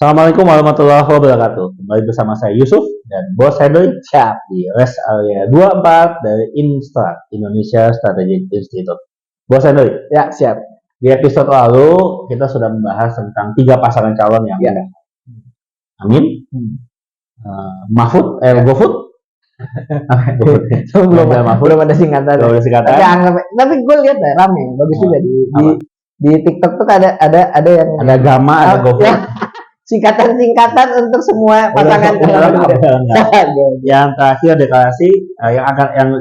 Assalamualaikum warahmatullahi wabarakatuh. Kembali bersama saya Yusuf dan Bos Henry Cap di Rest Area 24 dari Instrat Indonesia Strategic Institute. Bos Henry, Ya, siap. di episode lalu kita sudah membahas tentang 3 pasangan calon yang ada. Amin, Mahfud, GoFood. belum ada singkatan. Belum ada singkatan. Tapi gue lihat ya rame, bagus juga di TikTok tuh ada yang Ada Gama, ada GoFood. ya, singkatan untuk semua pasangan. Yang terakhir deklarasi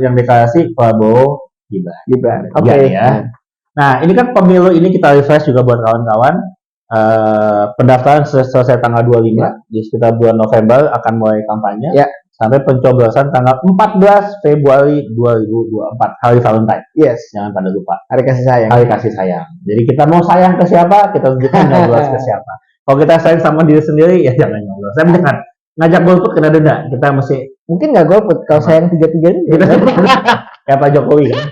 yang deklarasi Prabowo Gibran. Oke. Ya. Nah, ini kan pemilu ini kita refresh juga buat kawan-kawan. Pendaftaran selesai tanggal 25 di sekitar bulan November akan mulai kampanye. Ya. Sampai pencoblosan tanggal 14 Februari 2024 hari Valentine. Yes. Jangan pada lupa. Hari kasih sayang. Hari kasih sayang. Jadi kita mau sayang ke siapa, kita tunjukkan nyoblos ke siapa. Kalau kita sayang sama diri sendiri, ya jangan nyoblos. Saya jangan ngajak golput kena denda. Kita mesti mungkin nggak golput kalau sayang tiga-tiganya. Kita kayak Pak Jokowi kan.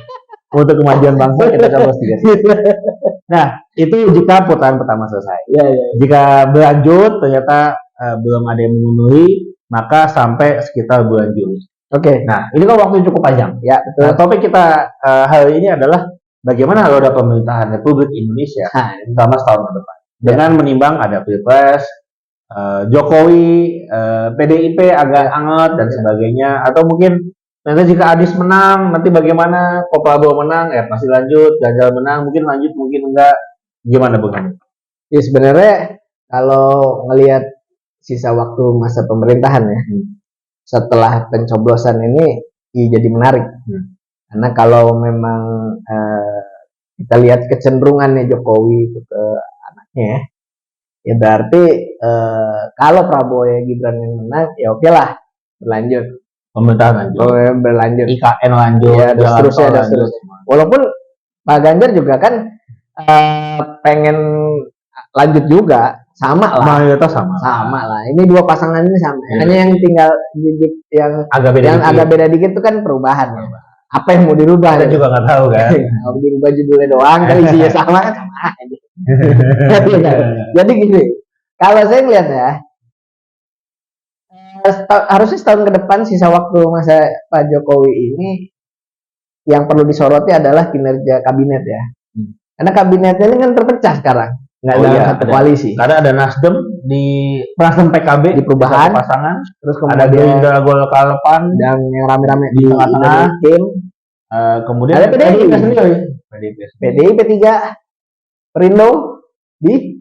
Untuk kemajuan bangsa kita coblos 3. Nah, itu jika putaran pertama selesai. Ya. Jika berlanjut ternyata belum ada yang memenuhi, maka sampai sekitar bulan Juli. Oke. Nah, ini kan waktu yang cukup panjang. Ya, betul. Nah, topik kita hari ini adalah bagaimana roda pemerintahan Republik Indonesia selama setahun ke depan. Dengan menimbang ada Pilpres, Jokowi, PDIP agak hangat dan sebagainya, atau mungkin nanti jika Adis menang, nanti bagaimana? Kok Prabowo menang, masih lanjut, Ganjar menang, mungkin lanjut, mungkin enggak. Gimana Bang? Ya sebenarnya kalau ngelihat sisa waktu masa pemerintahan ya, setelah pencoblosan ini jadi menarik. Karena kalau memang kita lihat kecenderungannya Jokowi itu ke anaknya, ya berarti kalau Prabowo ya Gibran yang menang, ya oke lah, berlanjut. Pemerintahan lanjut. Berlanjut. IKN lanjut. Ya, dan seterusnya. Walaupun Pak Ganjar juga kan pengen lanjut juga. Sama lah. Mayoritas sama lah. Ini dua pasangan ini sama. Hanya yang tinggal yang agak beda dikit itu kan perubahan. Apa yang mau dirubah? Kita juga nggak tahu kan. Mau dirubah judulnya doang, kan isinya sama kan sama aja. Jadi gini, kalau saya ngeliat ya, harusnya setahun ke depan sisa waktu masa Pak Jokowi ini yang perlu disoroti adalah kinerja kabinet ya. Karena kabinetnya ini kan terpecah sekarang. Nggak dalam satu koalisi. Karena ada Nasdem Nasdem PKB di perubahan pasangan, terus ada Gerindra Golkar PAN dan yang rame-rame di tengah-tengah tim. Kemudian ada PDIP sendiri. PDIP 3 Perindo di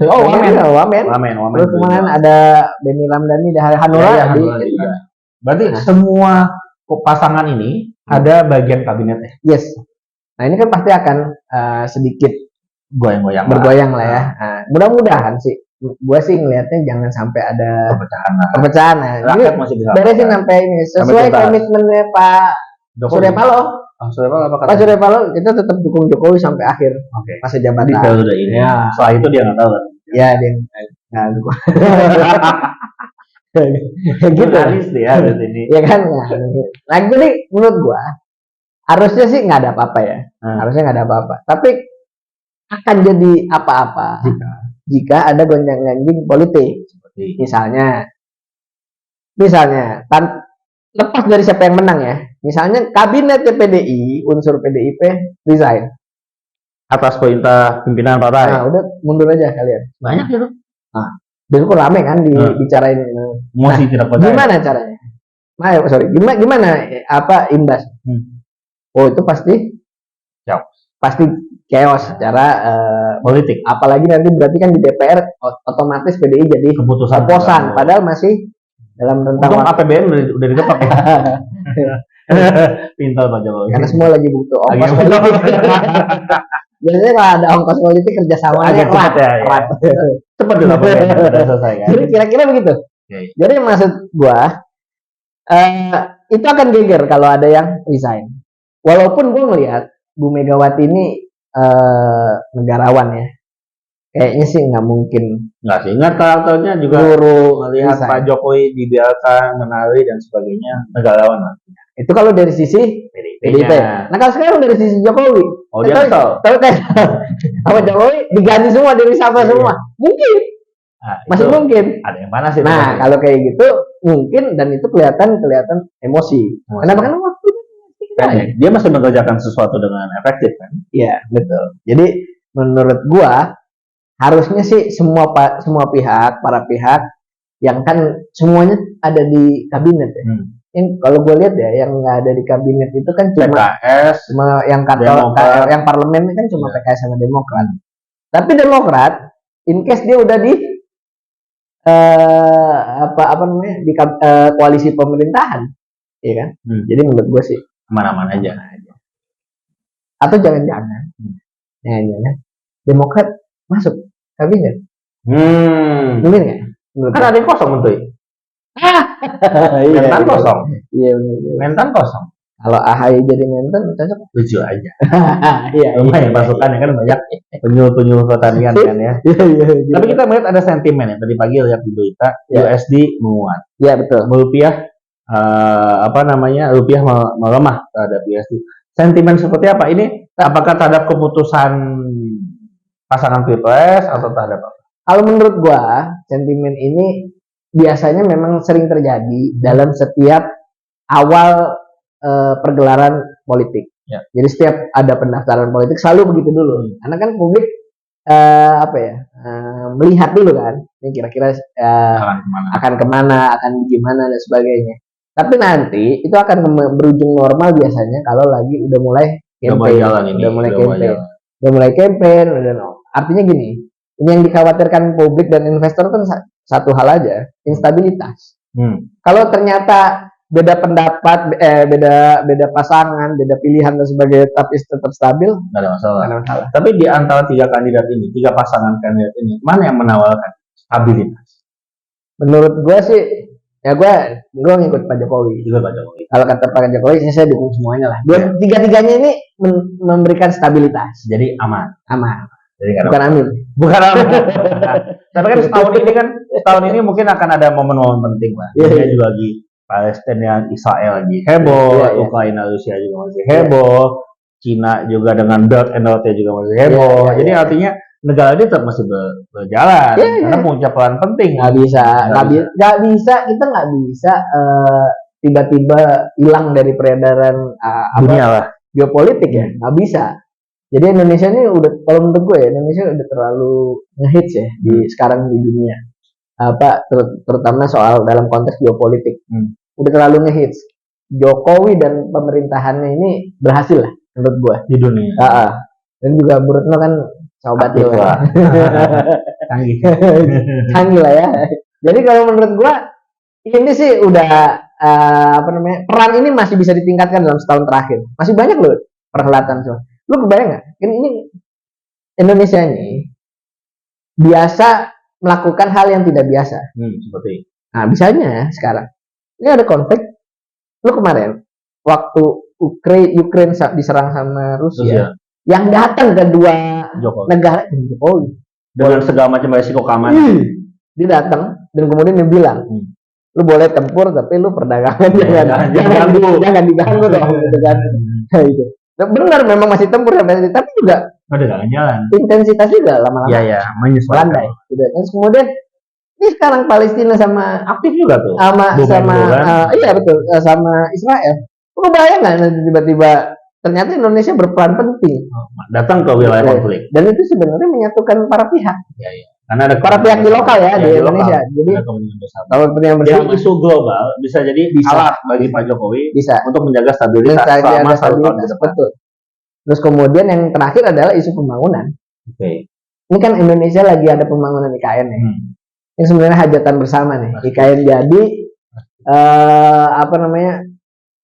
Wamen. Terus kemarin ada Benny Ramdhani dan Hanura di berarti semua pasangan ini ada bagian kabinetnya. Yes. Nah ini kan pasti akan sedikit bergoyang lah ya. Nah, mudah-mudahan sih, gue sih ngelihatnya jangan sampai ada perpecahan. Nah, rakyat masih bisa beresin sampai ini sesuai komitmennya Pak Surya Paloh. Pak Surya Paloh kita tetap dukung Jokowi sampai akhir masa jabatan. Di periode ini. Ya. Setelah itu dia nggak tahu kan? Ya dia nggak dukung. Gitu. Ya ini. Ya kan. Nah jadi menurut gue harusnya sih nggak ada apa-apa ya. Harusnya nggak ada apa-apa. Tapi akan jadi apa-apa jika ada gonjang-ganjing politik. Seperti misalnya lepas dari siapa yang menang ya. Misalnya kabinet PDI, unsur PDIP resign atas perintah pimpinan partai. Nah, udah mundur aja kalian. Banyak itu. Nah, dan kok rame kan dibicarain. Masih tidak percaya. Gimana caranya? Gimana imbas? Oh itu pasti chaos secara politik. Apalagi nanti berarti kan di DPR otomatis PDI jadi keputusan. Padahal masih dalam rentang APBN udah diketok ya. Pintar Pak Jokowi. Karena semua lagi butuh ongkos politik. Biasanya kalau ada ongkos politik kerjasamanya cepat dulu udah selesai kan. Jadi kira-kira begitu. Jadi maksud gua itu akan geger kalau ada yang resign. Walaupun gue melihat Bu Megawati ini negarawan ya, kayaknya sih nggak mungkin. Nggak sih, ingat karakternya juga melihat Pak Jokowi dibiarkan menari dan sebagainya, negarawan. Itu kalau dari sisi PDIP. Nah kalau sekarang dari sisi Jokowi, dia tahu kan? Sama Jokowi diganti semua, dari siapa semua? Mungkin, masih mungkin. Ada yang panas sih. Nah kalau kayak gitu mungkin, dan itu kelihatan emosi. Kenapa? Karena waktunya dia masih mengerjakan sesuatu dengan efektif kan? Iya betul. Jadi menurut gua harusnya sih semua pihak, para pihak yang kan semuanya ada di kabinet ya. Yang kalau gue lihat ya, yang nggak ada di kabinet itu kan cuma PKS, yang yang parlemen kan cuma PKS sama Demokrat. Tapi Demokrat, in case dia udah di apa namanya di koalisi pemerintahan, ya kan? Jadi menurut gue sih aman-aman aja. Atau jangan-jangan, Demokrat masuk kabinet. Mungkin nggak? Kan ada yang kosong menteri. Mentan kosong. Iya, Mentan kosong. Kalau AHY jadi mentan cocok. Lucu aja. Iya. Lumayan pasukan ya kan, banyak penyuluh pertanian kan ya. Iya. Tapi kita melihat ada sentimen ya. Tadi pagi lihat di berita USD menguat. Iya betul. Rupiah rupiah melemah terhadap USD. Sentimen seperti apa ini? Apakah terhadap keputusan pasangan Pilpres atau terhadap apa? Kalau menurut gua, sentimen ini biasanya memang sering terjadi dalam setiap awal pergelaran politik. Ya. Jadi setiap ada pendaftaran politik selalu begitu dulu. Karena kan publik melihat dulu kan, ini kira-kira akan kemana, akan gimana dan sebagainya. Tapi nanti itu akan berujung normal biasanya kalau lagi udah mulai campaign, udah mulai campaign, artinya gini. Ini yang dikhawatirkan publik dan investor kan satu hal aja, instabilitas. Kalau ternyata beda pendapat, beda pasangan, beda pilihan dan sebagainya, tapi tetap stabil, nggak ada masalah. Tapi di antara tiga pasangan kandidat ini, mana yang menawarkan stabilitas? Menurut gue sih, ya gue ngikut Pak Jokowi. Kalau kata Pak Jokowi, saya dukung semuanya lah. Tiga-tiganya ini memberikan stabilitas. Jadi aman. Jadi bukan amin. Tapi kan tahun ini mungkin akan ada momen-momen penting lah. Dia juga lagi Palestina, Israel lagi heboh, Ukraina, Rusia juga masih heboh, Cina juga dengan Belt and Road juga masih heboh. Jadi artinya negara ini tetap masih berjalan karena punya peran penting. Nggak bisa kita nggak bisa tiba-tiba hilang dari peredaran dunia lah geopolitik ya, nggak bisa. Jadi Indonesia ini udah, kalau menurut gue ya, Indonesia udah terlalu ngehits ya sekarang di dunia. Terutama soal dalam konteks geopolitik. Udah terlalu ngehits. Jokowi dan pemerintahannya ini berhasil lah menurut gue di dunia. Dan juga menurut lo kan sahabat lo. Canggih lah ya. Jadi kalau menurut gue ini sih udah peran ini masih bisa ditingkatkan dalam setahun terakhir. Masih banyak loh perhelatan soal. Lu kebayang nggak? Ini Indonesia ini biasa melakukan hal yang tidak biasa. Seperti. Nah, bisanya sekarang ini ada konflik. Lu kemarin waktu Ukraine diserang sama Rusia. Yang datang kedua negara Jokowi dengan segala macam resiko keamanan. Dia datang dan kemudian dia bilang, lu boleh tempur tapi lu perdagangan jangan diganggu dong. Gitu. Benar memang masih tempur sampai, tapi juga jalan. Intensitas juga lama-lama. Iya, menyesuaikan. Landai. Dan kemudian ini sekarang Palestina sama aktif juga tuh. Iya betul, sama Israel. Lu bayang nggak tiba-tiba ternyata Indonesia berperan penting datang ke wilayah konflik. Dan itu sebenarnya menyatukan para pihak. Iya. Karena ada para pihak di lokal ya di Indonesia. Jadi kalau kepentingan bersama. Jadi isu global bisa jadi alat bagi Pak Jokowi untuk menjaga stabilitas selama 1 tahun ke depan. Betul. Terus kemudian yang terakhir adalah isu pembangunan. Ini kan Indonesia lagi ada pembangunan IKN ya. Ini sebenarnya hajatan bersama nih. IKN jadi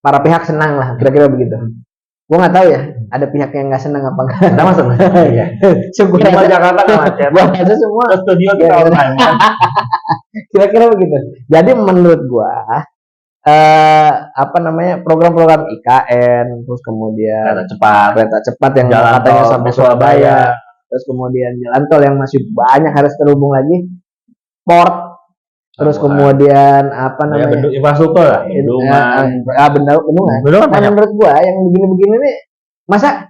para pihak senang lah, kira-kira begitu. Gue nggak tahu ya, ada pihak yang nggak senang apa enggak. Kita masuk. Iya. Syukur aja Jakarta nggak macet. Gua aja semua ke studio kita online. Kira-kira begitu. Jadi menurut gua program-program IKN, terus kemudian kereta cepat yang katanya sampai Surabaya, terus kemudian jalan tol yang masih banyak harus terhubung lagi, port terus kemudian apa ya, namanya, infrastruktur lah, bendungan, bendungan. bendungan Nah, banyak menurut gua yang begini-begini nih masa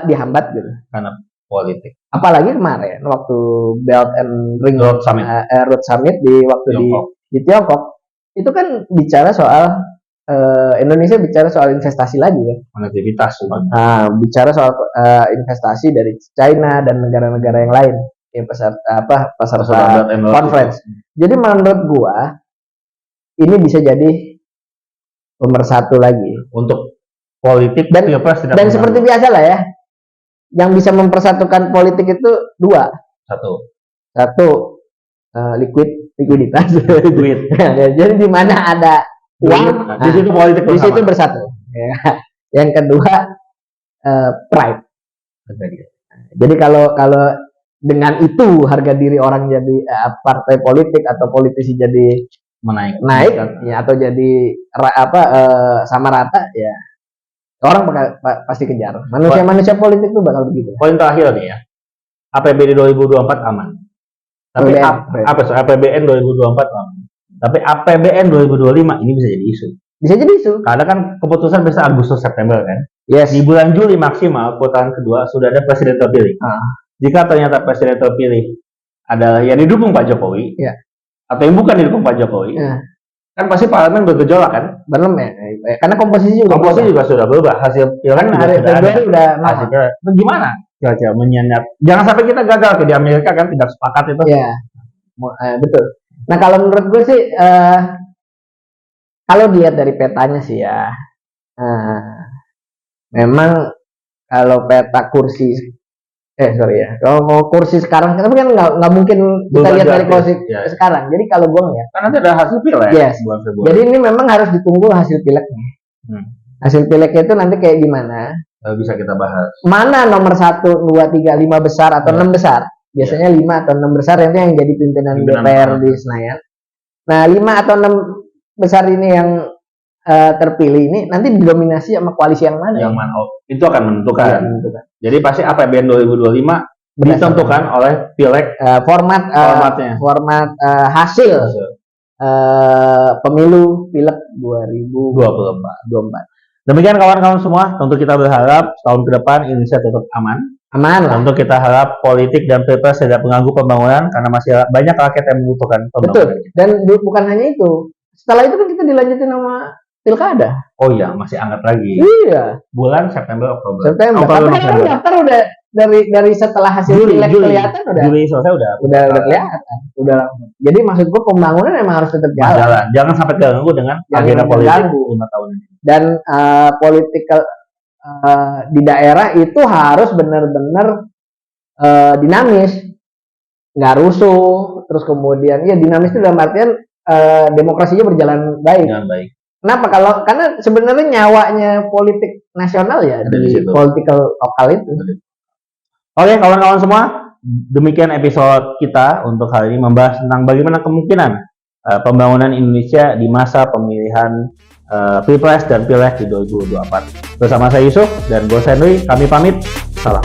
dihambat gitu. karena politik. Apalagi kemarin waktu Belt and Road Summit. Road Summit di waktu Tiongkok. di Tiongkok itu kan bicara soal Indonesia bicara soal investasi lagi kan. Konektivitas semuanya. Nah, bicara soal investasi dari China dan negara-negara yang lain ya peserta conference. Jadi menurut gua ini bisa jadi pemersatu lagi untuk politik dan pilpres tidak dan mengganggu. seperti biasa lah ya, yang bisa mempersatukan politik itu dua. Satu likuiditas. Duit. Ya, jadi di mana ada uang, di situ politik di situ bersama. bersatu. Ya. Yang kedua pride. Jadi kalau dengan itu harga diri orang jadi partai politik atau politisi jadi naik ya, atau jadi sama rata ya, orang pasti kejar. Manusia politik itu bakal begitu. Poin terakhir nih ya, APBD 2024 aman. Tapi APBN 2024 aman. Tapi APBN 2025 ini bisa jadi isu. Bisa jadi isu. Karena kan keputusan bisa Agustus September kan. Yes. Di bulan Juli maksimal putaran kedua sudah ada presiden terpilih. Jika ternyata presiden terpilih adalah yang didukung Pak Jokowi, atau yang bukan didukung Pak Jokowi, kan pasti parlemen bergejolak kan? Belum ya, karena komposisi juga sudah berubah. Hasil pileg kan hari Februari udah itu gimana? Kira-kira menyengat. Jangan sampai kita gagal kayak di Amerika kan, tidak sepakat itu. Iya, betul. Nah kalau menurut gue sih, kalau dilihat dari petanya sih ya, memang kalau peta kursi kalau kursi sekarang tapi kan nggak mungkin kita lihat dari kursi sekarang. Jadi kalau gue ngeliat kan nanti ada hasil pileg bulan Februari. Jadi ini memang harus ditunggu hasil pilegnya. Hasil pilegnya itu nanti kayak gimana? Bisa kita bahas. Mana nomor 1, 2, 3, 5 besar atau 6 besar? Biasanya 5 atau 6 besar itu yang jadi pimpinan DPR di Senayan. Nah 5 atau 6 besar ini yang terpilih ini nanti didominasi sama koalisi yang mana? Yang mana? Itu akan menentukan. Jadi pasti APBN 2025 ditentukan oleh pileg formatnya. Format hasil pemilu pileg 2024. Demikian kawan-kawan semua, tentu kita berharap tahun ke depan Indonesia tetap aman lah. Tentu kita harap politik dan pilpres tidak mengganggu pembangunan karena masih banyak rakyat yang membutuhkan pembangunan. Betul. Dan bukan hanya itu. Setelah itu kan kita dilanjutin sama pilkada. Oh iya, masih hangat lagi. Iya. Bulan September, Oktober. Tapi kan daftar udah dari setelah hasil pileg kelihatan Juli selesai udah kelihatan. Jadi maksud gua pembangunan emang harus tetap jalan. Jangan sampai terganggu dengan agenda politik 5 tahun ini. Dan politikal di daerah itu harus benar-benar dinamis, nggak rusuh. Terus kemudian ya dinamis itu dalam artian demokrasinya berjalan baik. Kenapa? Karena sebenarnya nyawanya politik nasional ya di political lokal itu. Oke, kawan-kawan semua, demikian episode kita untuk hari ini membahas tentang bagaimana kemungkinan pembangunan Indonesia di masa pemilihan Pilpres dan Pileg di 2024. Bersama saya Yusuf dan Bos Henry, kami pamit. Salam.